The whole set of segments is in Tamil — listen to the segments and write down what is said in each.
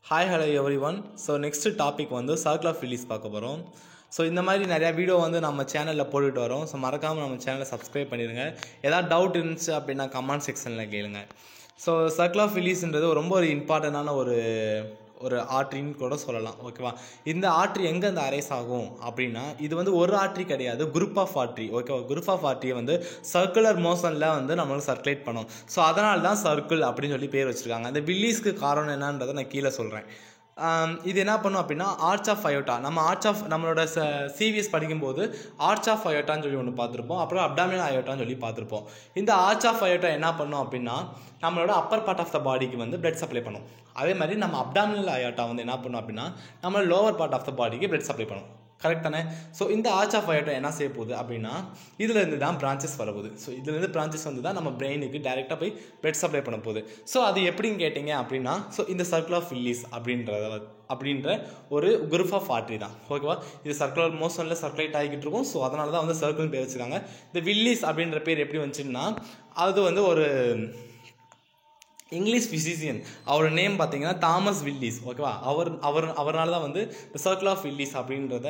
Hi hello every one. So next topic வந்து சர்க்கிள் ஆஃப் வில்லிஸ் பார்க்க போகிறோம். ஸோ இந்த மாதிரி நிறையா வீடியோ வந்து நம்ம சேனலில் போட்டுட்டு வரோம். ஸோ மறக்காமல் நம்ம சேனலை சப்ஸ்கிரைப் பண்ணிடுங்க. ஏதாவது டவுட் இருந்துச்சு அப்படின்னா கமெண்ட் செக்ஷனில் கேளுங்க. ஸோ சர்க்கிள் ஆஃப் வில்லிஸ்ன்றது ரொம்ப ஒரு இம்பார்ட்டண்டான ஒரு ஆர்ட்ரின்னு கூட சொல்லலாம். ஓகேவா? இந்த ஆர்ட்ரி எங்கே இந்த அரேஸ் ஆகும் அப்படின்னா, இது வந்து ஒரு ஆர்ட்ரி கிடையாது, குரூப் ஆஃப் ஆர்ட்ரி. ஓகேவா? குரூப் ஆஃப் ஆர்ட்ரியை வந்து சர்க்குலர் மோஷனில் வந்து நம்மளுக்கு சர்க்குலேட் பண்ணும். ஸோ அதனால தான் சர்க்கிள் அப்படின்னு சொல்லி பேர் வச்சுருக்காங்க. அந்த வில்லிஸ்க்கு காரணம் என்னன்றதை நான் கீழே சொல்கிறேன். இது என்ன பண்ணும் அப்படின்னா, ஆர்ச் ஆஃப் அயோட்டா. நம்மளோட சிவிஎஸ் படிக்கும்போது ஆர்ச் ஆஃப் அயோட்டான்னு சொல்லி ஒன்று பார்த்துருப்போம். அப்புறம் அப்டாமினல் அயோட்டான்னு சொல்லி பார்த்துருப்போம். இந்த ஆர்ச் ஆஃப் அயோட்டா என்ன பண்ணும் அப்படின்னா, நம்மளோட அப்பர் பார்ட் ஆஃப் த பாடிக்கு வந்து பிளட் சப்ளை பண்ணும். அதே மாதிரி நம்ம அப்டாமினல் அயோட்டா வந்து என்ன பண்ணும் அப்படின்னா, நம்ம லோவர் பார்ட் ஆஃப் த பாடிக்கு பிளட் சப்ளை பண்ணும். கரெக்ட் தானே? ஸோ இந்த ஆர்ச் ஆஃப் அயோட்டா என்ன செய்ய போகுது அப்படின்னா, இதுலேருந்து தான் பிரான்ச்சஸ் வரப்போகுது. ஸோ இதுலேருந்து பிரான்ச்சஸ் வந்து தான் நம்ம பிரெயினுக்கு டைரெக்டாக போய் பிளட் சப்ளை பண்ண போகுது. ஸோ அது எப்படின்னு கேட்டிங்க அப்படின்னா, ஸோ இந்த சர்க்கிள் ஆஃப் வில்லிஸ் அப்படின்ற ஒரு குரூப் ஆஃப் ஆர்ட்ரி தான். ஓகேவா? இது சர்க்குலர் மோஷனில் சர்க்குலேட் ஆகிக்கிட்டு இருக்கும். ஸோ அதனால தான் வந்து சர்க்கிள்னு பேர் வச்சுருக்காங்க. இந்த வில்லிஸ் அப்படின்ற பேர் எப்படி வந்துச்சுன்னா, அது வந்து ஒரு இங்கிலீஷ் ஃபிசிஷியன், அவரோட நேம் பார்த்தீங்கன்னா தாமஸ் வில்லிஸ். ஓகேவா? அவரால் தான் வந்து இந்த சர்க்கிள் ஆஃப் வில்லிஸ் அப்படின்றத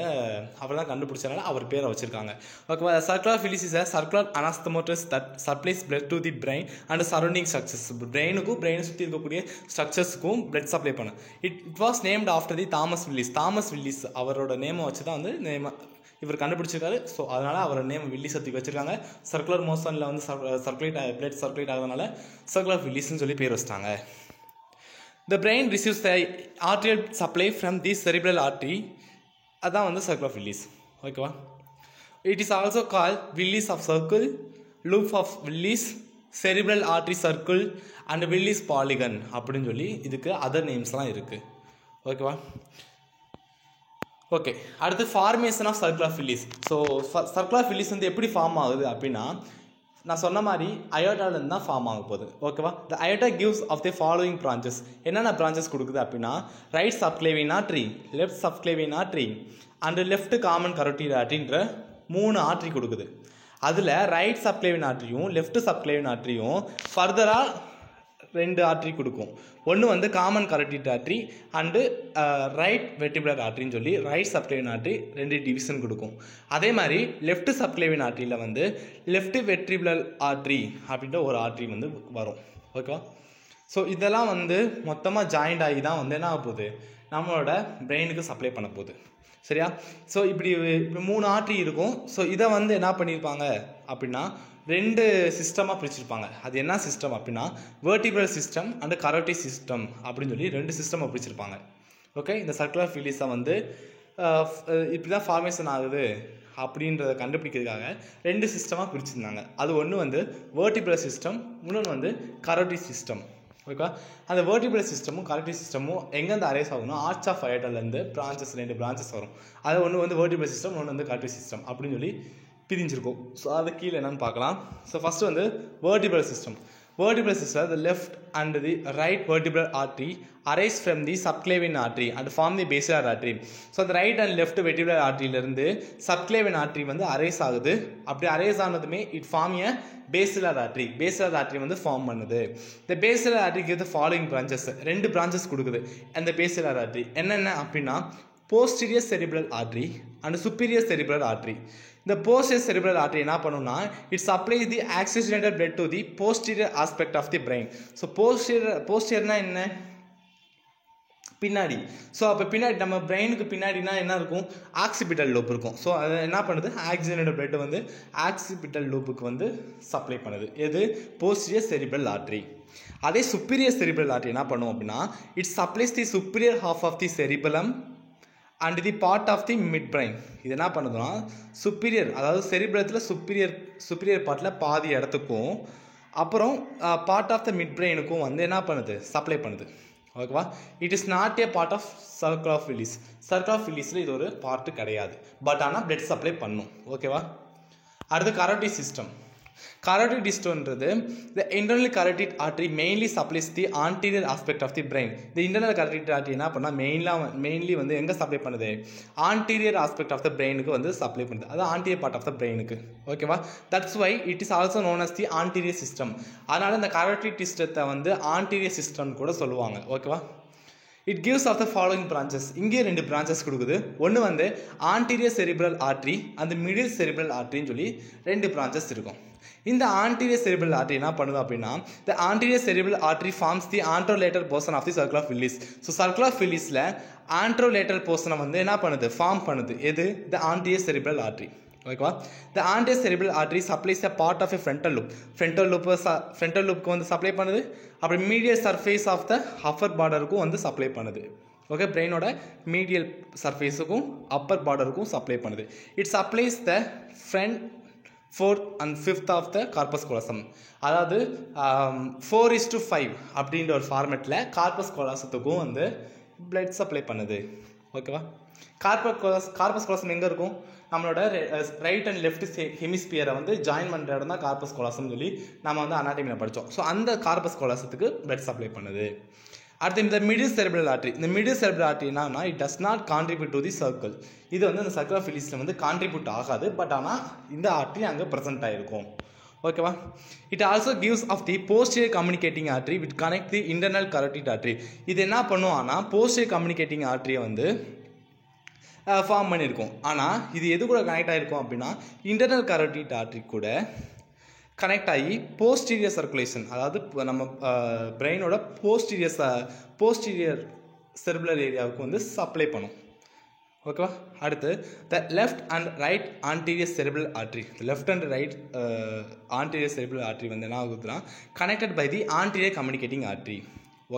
அவர் தான் கண்டுபிடிச்சனால அவர் பேரை வச்சுருக்காங்க. ஓகேவா? Circle of Willis is a circular anastomosis that supplies blood to the brain and surrounding structures. பிரெயினை சுற்றி இருக்கக்கூடிய ஸ்ட்ரக்சர்ஸுக்கும் பிளட் சப்ளை பண்ணும். It was named after the Thomas Willis. அவரோட நேமை வச்சு தான் வந்து இவர் கண்டுபிடிச்சிருக்காரு. ஸோ அதனால் அவர் நேம் வில்லிஸ் சத்துக்கு வச்சுருக்காங்க. சர்க்குலர் மோஷனில் வந்து பிளட் சர்க்குலேட் ஆகிறதுனால சர்க்கிள் ஆஃப் வில்லிஸ்ன்னு சொல்லி பேர் வச்சிட்டாங்க. The brain receives the arterial supply from the cerebral artery. அதான் வந்து சர்க்கிள் ஆஃப் வில்லிஸ். ஓகேவா? It is also call Willis of circle, loop of Willis, cerebral artery circle and Willis polygon அப்படின்னு சொல்லி இதுக்கு அதர் நேம்ஸ்லாம் இருக்குது. ஓகேவா? ஓகே, அடுத்து formation of circle of Willis. So circle of Willis வந்து எப்படி ஃபார்ம் ஆகுது அப்படின்னா, நான் சொன்ன மாதிரி அயோட்டாலேருந்து தான் ஃபார்ம் ஆக போகுது. ஓகேவா? The aorta gives off the following branches. என்னென்ன பிரான்ச்சஸ் கொடுக்குது அப்படின்னா, right subclavian artery, left subclavian artery and left common carotid ஆர்ட்ரின்ற 3 ஆர்ட்ரி கொடுக்குது. அதில் ரைட் சப்க்ளேவியன் ஆர்ட்ரியும் லெஃப்ட் சப்க்ளேவியன் ஆர்ட்ரியும் ஃபர்தராக 2 ஆர்ட்ரி கொடுக்கும். ஒன்று வந்து common carotid artery and right vertebral ஆர்ட்ரின்னு சொல்லி ரைட் சப்க்ளேவியன் ஆர்ட்ரி 2 டிவிஷன் கொடுக்கும். அதே மாதிரி லெஃப்ட் சப்க்ளேவியன் ஆர்ட்ரியில் வந்து லெஃப்ட் வெர்டிபுலர் ஆர்ட்ரி அப்படின்ற ஒரு ஆர்ட்ரி வந்து வரும். ஓகேவா? ஸோ இதெல்லாம் வந்து மொத்தமாக ஜாயிண்ட் ஆகி தான் வந்து என்ன ஆக போகுது, நம்மளோட பிரெயினுக்கு சப்ளை பண்ண போகுது. சரியா? ஸோ இப்படி 3 ஆர்ட்ரி இருக்கும். ஸோ இதை வந்து என்ன பண்ணியிருப்பாங்க அப்படின்னா, 2 சிஸ்டமாக பிரிச்சிருப்பாங்க. அது என்ன சிஸ்டம் அப்படின்னா, vertebral system and carotid system அப்படின்னு சொல்லி 2 சிஸ்டமாக பிரிச்சிருப்பாங்க. ஓகே? இந்த சர்க்கிள் ஆஃப் வில்லிஸை வந்து இப்படி தான் ஃபார்மேஷன் ஆகுது அப்படின்றத கண்டுபிடிக்கிறதுக்காக 2 சிஸ்டமாக பிரிச்சிருந்தாங்க. அது ஒன்று வந்து வெர்டிபிரல் சிஸ்டம், இன்னொன்று வந்து கரோட்டிட் சிஸ்டம். ஓகேவா? அந்த வெர்டிபிரல் சிஸ்டமும் கரோட்டிட் சிஸ்டமும் எங்கேருந்து அரேஸ் ஆகும்னா, ஆர்ச் ஆஃப் அயோட்டாலேருந்து 2 பிரான்ச்சஸ் வரும். அது ஒன்று வந்து வெர்டிபிரல் சிஸ்டம், ஒன்று வந்து கரோட்டிட் சிஸ்டம் அப்படின்னு சொல்லி பிரிஞ்சிருக்கும். ஸோ அது கீழே என்னன்னு பார்க்கலாம். ஸோ ஃபஸ்ட்டு வந்து vertebral system. The left and the right vertebral artery arise from the subclavian artery and form the basilar artery. So அந்த ரைட் அண்ட் லெஃப்ட் வெர்டிபிரல் ஆர்ட்ரியிலேருந்து சப்க்ளேவியன் ஆர்ட்ரி வந்து அரேஸ் ஆகுது. அப்படி அரேஸ் ஆனதுமே it form a basilar artery வந்து ஃபார்ம் பண்ணுது. இந்த basilar artery give the following branches. 2 branches கொடுக்குது அந்த பேசிலர் ஆர்ட்ரி. என்னென்ன அப்படின்னா, posterior cerebral artery and superior cerebral artery. இந்த posterior cerebral artery என்ன பண்ணும்னா, it supplies the oxygenated blood to the posterior aspect of the brain. So posteriorனா என்ன? பின்னாடி. ஸோ அப்போ பின்னாடி நம்ம பிரெயினுக்கு பின்னாடினா என்ன இருக்கும்? ஆக்சிபிட்டல் லூப் இருக்கும். ஸோ அது என்ன பண்ணுது, ஆக்சிஜனேட்டட் பிளட் வந்து ஆக்சிபிட்டல் லூப்புக்கு வந்து சப்ளை பண்ணுது. எது? Posterior cerebral artery. அதே சுப்பீரியர் செரிப்ரல் ஆர்ட்ரி என்ன பண்ணும் அப்படின்னா, it supplies the superior half of the cerebellum and the part of the mid brain. இது என்ன பண்ணுதுன்னா, சுப்பீரியர், அதாவது செரிப்ரத்தில் சுப்பீரியர் பார்ட்டில் பாதி இடத்துக்கும் அப்புறம் பார்ட் ஆஃப் த மிட் பிரெயினுக்கும் வந்து என்ன பண்ணுது, சப்ளை பண்ணுது. ஓகேவா? It is not a part of circle of Willis. Circle of வில்லிஸில் இது ஒரு பார்ட்டு கிடையாது. பட் ஆனால் பிளட் சப்ளை பண்ணும். ஓகேவா? அடுத்து carotid system. Carotid dystrophy, the internal carotid artery mainly supplies the anterior aspect of the brain. The internal carotid artery என்ன பண்ணா mainly வந்து எங்க சப்ளை பண்ணுது, anterior aspect of the brain க்கு வந்து சப்ளை பண்ணுது. அது anterior part of the brain க்கு. ஓகேவா? That's why it is also known as the anterior system. அதனால இந்த carotid system வந்து anterior system கூட சொல்லுவாங்க. ஓகேவா? It gives off the following branches. இங்கே 2 பிரான்ச்சஸ் கொடுக்குது. ஒன்று வந்து ஆன்டீரியர் செரிப்ரல் ஆர்ட்ரி அந்த மிடில் செரிப்ரல் ஆர்ட்ரின்னு சொல்லி 2 பிரான்ச்சஸ் இருக்கும். இந்த ஆன்டீரியர் செரிப்ரல் ஆர்ட்ரி என்ன பண்ணுது அப்படின்னா, the anterior cerebral artery forms the anterolateral portion of the circle of Willis. So circle of வில்லிஸில் ஆண்ட்ரோலேட்டர் போர்ஷனை வந்து என்ன பண்ணுது, ஃபார்ம் பண்ணுது. எது? The anterior cerebral artery. ஓகேவா? The anterior cerebral artery supplies a part of a frontal lobe. Frontal லூப்புக்கு வந்து சப்ளை பண்ணுது. அப்புறம் medial surface of the upper பார்டருக்கும் வந்து சப்ளை பண்ணுது. ஓகே, பிரெயினோட மீடியல் சர்ஃபேஸுக்கும் அப்பர் பார்டருக்கும் சப்ளை பண்ணுது. It supplies the front 4th and 5th of the corpus callosum. அதாவது 4:5 அப்படின்ற ஒரு ஃபார்மேட்டில் கார்பஸ் கோலாசத்துக்கும் வந்து பிளட் சப்ளை பண்ணுது. ஓகேவா? கார்பஸ் கோலாசம் எங்கே இருக்கும்? நம்மளோட ரைட் அண்ட் லெஃப்ட் ஹெமிஸ்பியரை வந்து ஜாயின் பண்ணுற இடம் தான் கார்பஸ் கோலாசம்னு சொல்லி நம்ம வந்து அனாட்டமியில் படித்தோம். ஸோ அந்த கார்பஸ் கோலாசத்துக்கு பிளட் சப்ளை பண்ணுது. அடுத்து இந்த மிடில் செரிப்ரல் ஆர்ட்ரி. இந்த மிடில் செரிப்ரல் ஆர்ட்ரி என்னன்னா, it does not contribute to the circle. இது வந்து இந்த சர்க்கிள் ஆஃப் வில்லிஸில் வந்து கான்ட்ரிபியூட் ஆகாது. பட் ஆனால் இந்த ஆர்ட்ரி அங்கே ப்ரெசென்ட் ஆகிருக்கும். ஓகேவா? It also gives off the posterior communicating artery with connect the internal carotid artery. இது என்ன பண்ணும் ஆனால் போஸ்டீரியர் கம்யூனிகேட்டிங் ஆர்ட்ரியை வந்து ஃபார்ம் பண்ணியிருக்கோம். ஆனால் இது எது கூட கனெக்ட் ஆகிருக்கும் அப்படின்னா, இன்டர்னல் கரோட்டிட் ஆர்ட்ரி கூட கனெக்ட் ஆகி போஸ்டீரியர் சர்க்குலேஷன், அதாவது நம்ம பிரெயினோட போஸ்டீரியர் செரிப்ரல் ஏரியாவுக்கு வந்து சப்ளை பண்ணும். ஓகேவா? அடுத்து the left and right anterior cerebral artery. Left and right anterior cerebral artery வந்து என்ன ஆகுதுன்னா, connected by the anterior communicating artery.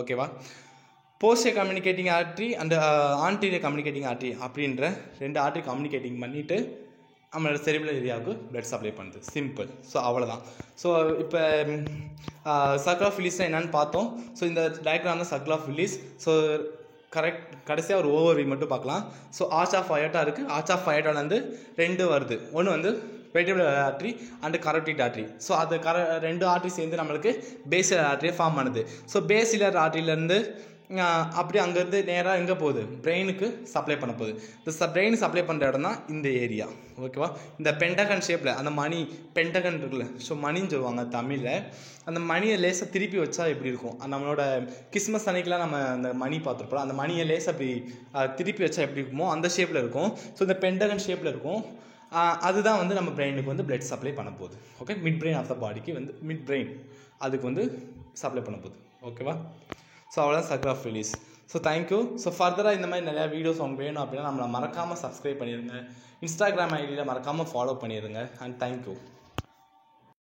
ஓகேவா? Posterior communicating artery and anterior communicating artery அப்படின்ற 2 ஆர்ட்ரி கம்யூனிகேட்டிங் பண்ணிவிட்டு நம்மளோட செரிப்ரல் ஏரியாவுக்கு பிளட் சப்ளை பண்ணுது. சிம்பிள். ஸோ அவ்வளோதான். ஸோ இப்போ சர்க்கிள் ஆஃப் வில்லிஸ் என்னன்னு பார்த்தோம். ஸோ இந்த டயக்ராம் தான் சர்க்கிள் ஆஃப் வில்லிஸ். ஸோ கடைசியாக ஒரு ஓவர்வியூ மட்டும் பார்க்கலாம். ஸோ ஆர்ச் ஆஃப் அயோட்டா இருக்குது. ஆர்ச் ஆஃப் அயோட்டாலேருந்து 2 வருது. ஒன்று வந்து vertebral artery and carotid artery. So அது 2 ஆர்ட்ரி சேர்ந்து நம்மளுக்கு பேசிலர் ஆர்ட்ரியை ஃபார்ம் பண்ணுது. ஸோ பேசிலர் ஆர்ட்ரியிலேருந்து அப்படி அங்கேருந்து நேராக எங்கே போகுது, பிரெயினுக்கு சப்ளை பண்ண போகுது. இந்த பிரெயின் சப்ளை பண்ணுற இடம் தான் இந்த ஏரியா. ஓகேவா? இந்த பென்டகன் ஷேப்பில் அந்த மணி பென்டகன் இருக்குல்ல, ஸோ மணின்னு சொல்லுவாங்க தமிழில். அந்த மணியை லேசாக திருப்பி வச்சா எப்படி இருக்கும், நம்மளோட கிறிஸ்மஸ் அன்னைக்கெலாம் நம்ம அந்த மணி பார்த்துருப்போம். அந்த மணியை லேசாக அப்படி திருப்பி வச்சா எப்படி இருக்குமோ அந்த ஷேப்பில் இருக்கும். ஸோ இந்த பென்டகன் ஷேப்பில் இருக்கும். அதுதான் வந்து நம்ம பிரெயினுக்கு வந்து பிளட் சப்ளை பண்ண போகுது. Okay, mid brain of the பாடிக்கு வந்து மிட் பிரெயின் அதுக்கு வந்து சப்ளை பண்ண போகுது. ஓகேவா? ஸோ அவ்வளோதான் circle of Willis. So thank you. So ஃபர்தராக இந்த மாதிரி நிறையா வீடியோஸ் உங்களுக்கு வேணும் அப்படின்னா நம்மளை மறக்காமல் சப்ஸ்கிரைப் பண்ணிடுங்க. இன்ஸ்டாகிராம் ஐடியில் மறக்காமல் ஃபாலோ பண்ணிடுங்க. And thank you.